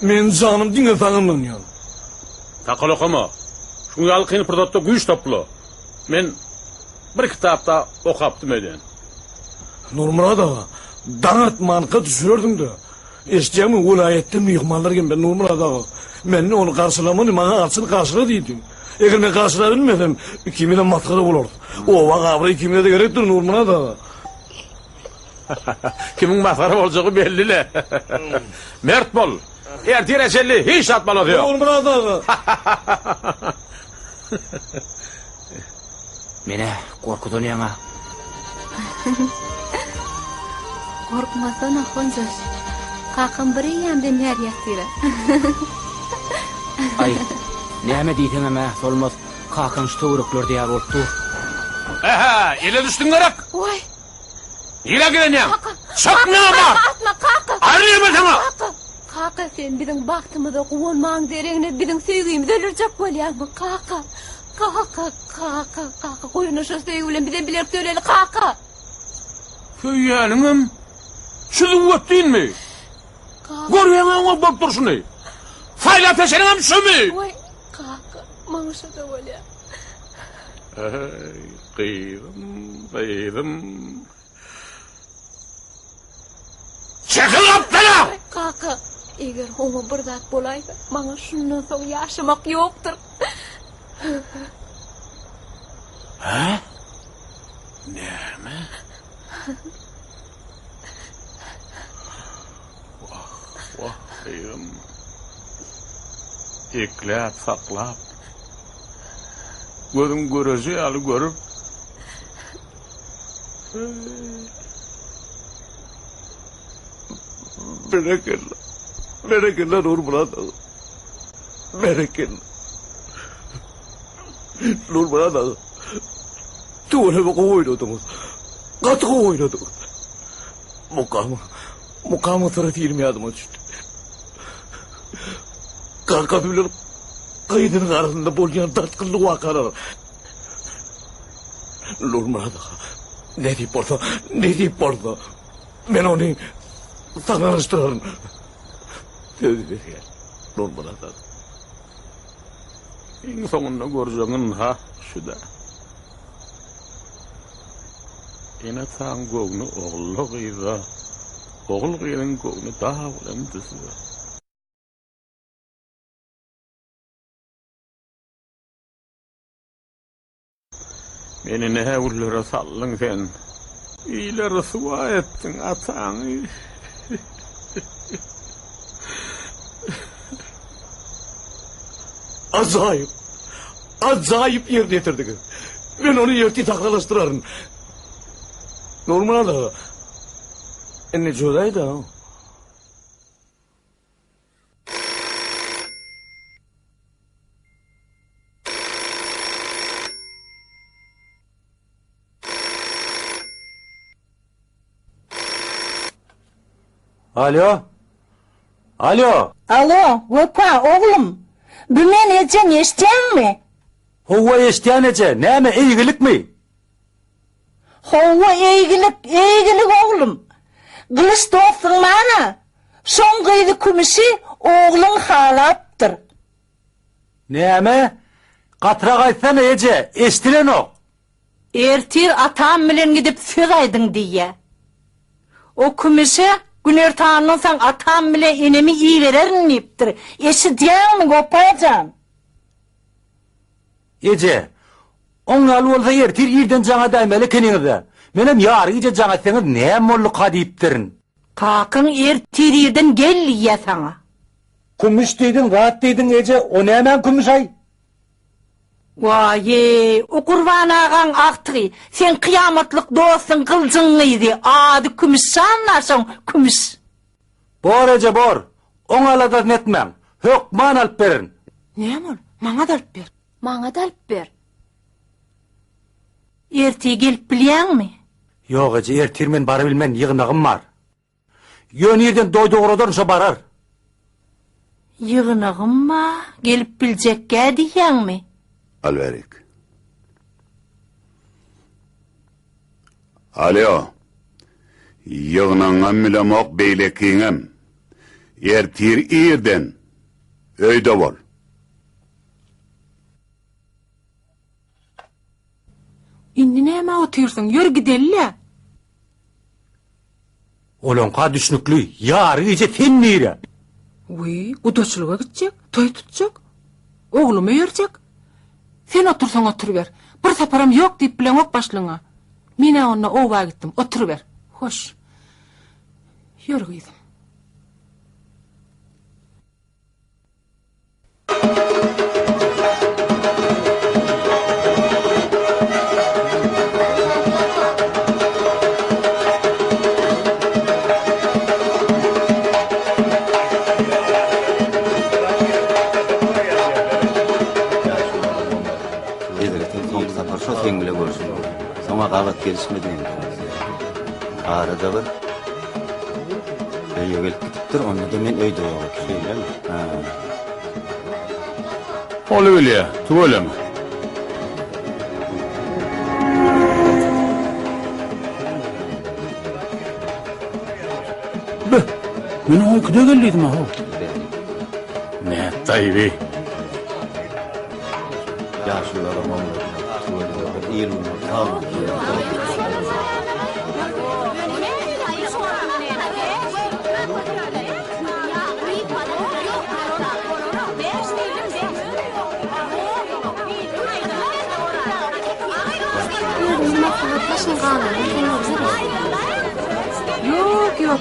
Men canım dine sana yanlarım. Takıl okuma. Şu yalkını pırdatta güç toplu. Men bir kitapta okaptım eden. Nurmurat ağa. Dağıt marka düşürürdüm de. Eşeceğimi vilayette mihmanlar gibi ben Nurmurat ağa. Ben onu karşılamını bana alsın karşıla dedim. Eğer ben karşılayabilmesem kimine matkada olurdu. O vakabırı kimine de gerektir Nurmurat ağa. Kimin masarı olacağı belli le. Mert bol. Ertir eşelli hiç atmalı diyor. Nurmurat ağa. Mene korkudan yana. Korkmasana Honcoş. Kakam biri yemden her yatıra. Ay, näme diýsen ama solmaz. Kakan şu töwrekler diýär bolupdy. Aha, ile düşdün garak. Oy. İle girenýär. Çakma ama. Atma kaka. Arýma sana. Kaka sen bizim baktımızda kuvanmaň derine bizim sevgimiz ölürjek bolýarmy kaka. Kaka. Koyunu şu sevgi bilen bize bilek söyleli kaka. Köýýänim. Şunu ötdin mi? Görýäňem o bolup durşuny. Fayla peşenem şümi. Oy kaka. Maňa şu da bolýar. Kıydım. Çekil aptala! Kaka, eger hoňa bir zat bolaysa, maňa şundan soň ýaşamak ýokdur. Ha? Näme? Vah, kıydım. Eklep, saklap. Gözüm göresi alı görüp. Berekella Nurmurat ağa. Berekella. Nurmurat ağa. Tuğle baka oynadınız. Katığı oynadınız. Mukamı sıra değilim adıma düştü. Kaka bilir kayıdının arasında bolyan tartkınlık vakalar. Nurmurat ağa. Ne deyip orada. Ben onu tanıştırarım. Söz ver. Nurmurat ağa. En sonunda göreceğin ha şu da. Yine tan göğünü oğlu kıyda. Oğul kıyının göğünü daha ulan dızı. Beni ne ullere sallın sen. İyileri suva ettin atan. Acayip yer getirdik. Ben onu yerti taklalaştırarım. Nurmurat ağa. Ne codaydı ha? Alo? Alo, Vapa oğlum. Bu men ecen eşten mi? Hova eşten ece, näme eýgilik mi? Hova eýgilik oğlum. Gılıç dostun mana. Son gıydı kümüşi oğlun halaptır. Näme? Gatyra gaýtsana ece, eşdilen ok. Ertir atam bilen gidip söz aydın diýe. O kümüşe Güner Tanrı'nın sen atam bile enemi iyi vererin miyiptir? Eşityen mi Gopacan? Ece, on alı olsa ertir irden jana daýmaly keningizde. Menem ýary iýe jana seňiz näme mollukka diýipdirin? Kakın ertir irden gelliýe saňa. Kümüş diýdin, gat diýdin ece, o näme kümüş ay? Vaye, o kurban ağan aktığı, sen kıyamatlık dostun kılcınlıydı, adı kümüş sanlarsan kümüş. Bor ece bor, on aladan etmem, hökman alıp berin. Ne mol, maňa dalıp ber. Maňa dalıp ber. Erti gelip bilýänmi? Yok ece, ertirmen bary bilmen ýygnagym var. Yön yerden doýdy gorodan şo barar. Ýygnagym ma, gelip biljekkä diýänmi? Alverik. Alo. Yığnaňam bilen ok beýlekiňem. Ertir ýerden. Öýde bol. Indi näme otyrsyň? Ýör gidelle. Olonqa düşnükli, yarı iyice tenmeyre. Uy, udaçılığa gidecek, toy tutacak. Oğlumu yerecek. Sen otursan otur ver. Bir saparam yok deyip bilen ok başlığına. Mine onunla ova gittim, otur ver. Hoş. Yürü giydim. Sen bile görsün. Sana qavat gelişmedi endi. Arada bir öýe gelip gitipdir, onda da men öýde ýok. Şeýlemi? Ha. Ol öyle, tuvalem. Men o kuda geldim ha. Ne taybi. Ya şu adam iyi oldu. Tamam.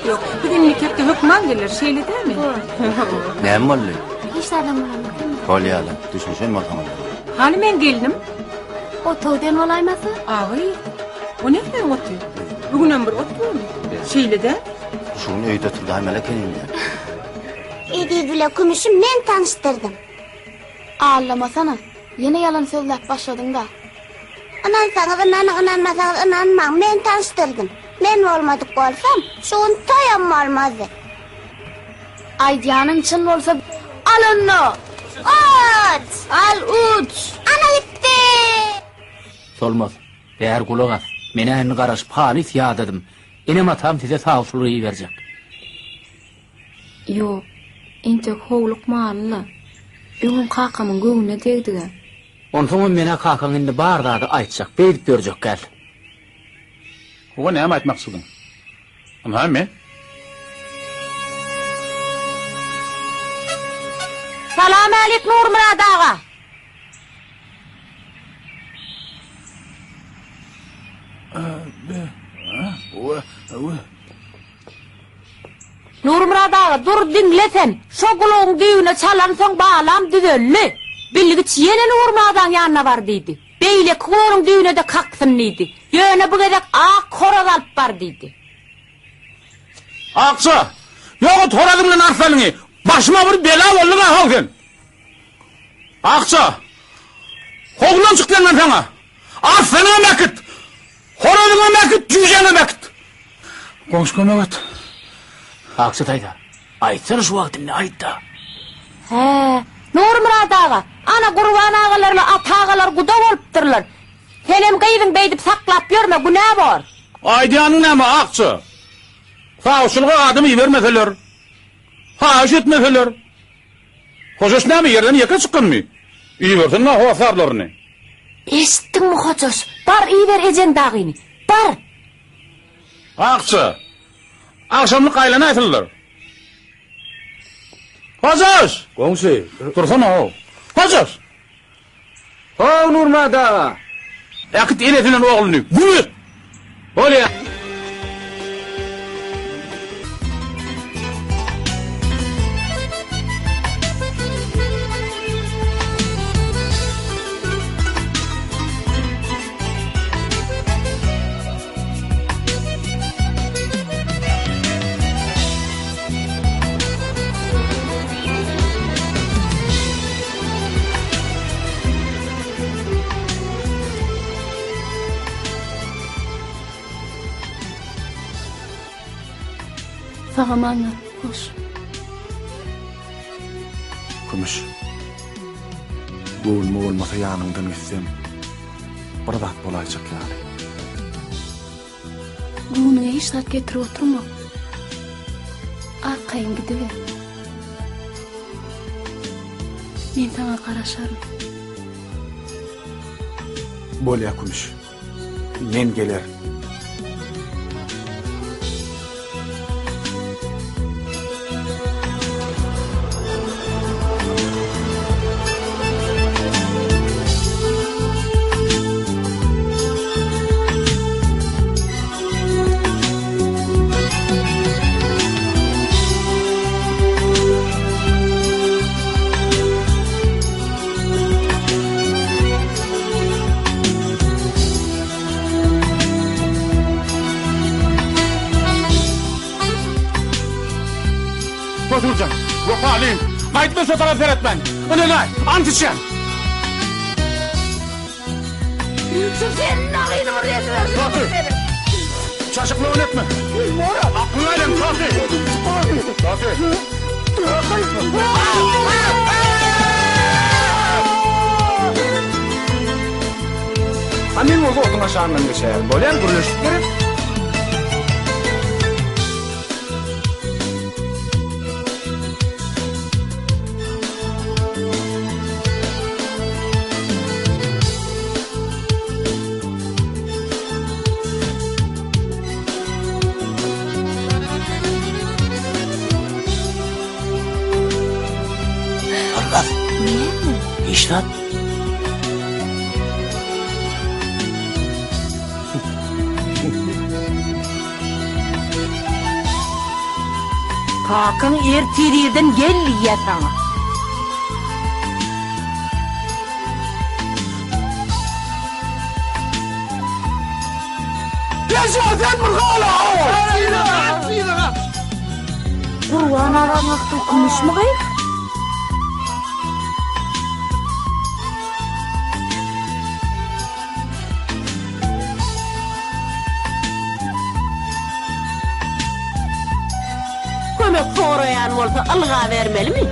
Yok. Bugün nikahta hükman gelir, şeyli değil mi? Näme boldy? İşlerden bulanık. Bolýaly. Düşünşen makamda. Hani men geldim? O tövden olaymasa? Ağay, o ne kadar otu? Bugün bir otu mu? Şeyli de? Şunu öýde turdy hemele keninde. Edi bile kumuşum men tanıştırdım. Ağlamasana. Yine yalan söylep başladın da. Anansanız inanmasanız inanmam. Men tanıştırdım. Men olmadık olsam şoň toyam olmazdy. Aydiyanın çın olsa al onu. Al uç. Ana gitti. Solmaz. Değer kulak as. Mene henni garaşıp halis yağdadım. Enem atam size sağsuluğu verecek. Yo, entek hovluk mağalla. Öňüm kakamın göğüne degdiga. Onsoň mene kakan indi bardadı aytjak, beýdip görjek gel. O näme aýtmaksydyň? Ana men? Salam aleyk Nurmurad ağa. Nurmurad ağa dur dinlesen. Şo guluň düýüne çalan soň bağlam düzelli. Billigi çiyene Nurmurad'ın yanına var deydi. Beyle kulağın düğüne de kalksın deydi. Yöne bu gedek ak koraz alıp var deydi. Akça! Yok toradımla narsalını. Başıma bir bela oldu ha halkın. Akça! Hoğlan çıktı lan sana. Arsana mekit. Horadına mekit, cücene mekit. Konuşkana mekit. Akça tayda. Aytsana şu vaktinde ayt da. He, Nurmurad ağa. Ana kurban ağalarla at ağalar guda olupdurlar. Senem kıyıdın beydip saklap görme, bu ne var? Aydiyanın näme akça? Sağışılga adımı vermeseler. Haş etmeseler. Hoşoş näme yerden yaka çıkkın mı? İyi versen ne hava sarlarını. Eşittin mi hoşoş? Bar iyi ver ecen dağını. Bar. Akça. Akşamlık aylana aytırlar. Hoşoş. Gongsi. Dursana o. Hoşoş. O Nurmurad ağa. Yakıt eletilen oğlunu. Gümüt. Olya. Sağam anla, hoş. Kumuş. Boğulma olmasa yanından gitsem. Bir zat bolayacak yani. Göğününe hiç zat getir oturma. Arkayın gidiver. Men sana karaşarım. Bolya Kumuş. Men geler. Götüreceğim. Yok alayım. Kayıtma şu taraf veretmen. Öne ne? Antişen. Senin ağını buraya Fatih. Şaşıklığın etme. Aklını aylem Fatih. Fatih. Amin oldu odun aşağından geçer. Böyle mi kuruluştukları? Argaz. İşlat. Kakın ertiriyeden gel ya sana. Yaşasın Murgala! Kurban aramakta konuşmayın. Kömek sorayan olsa alga vermeli mi?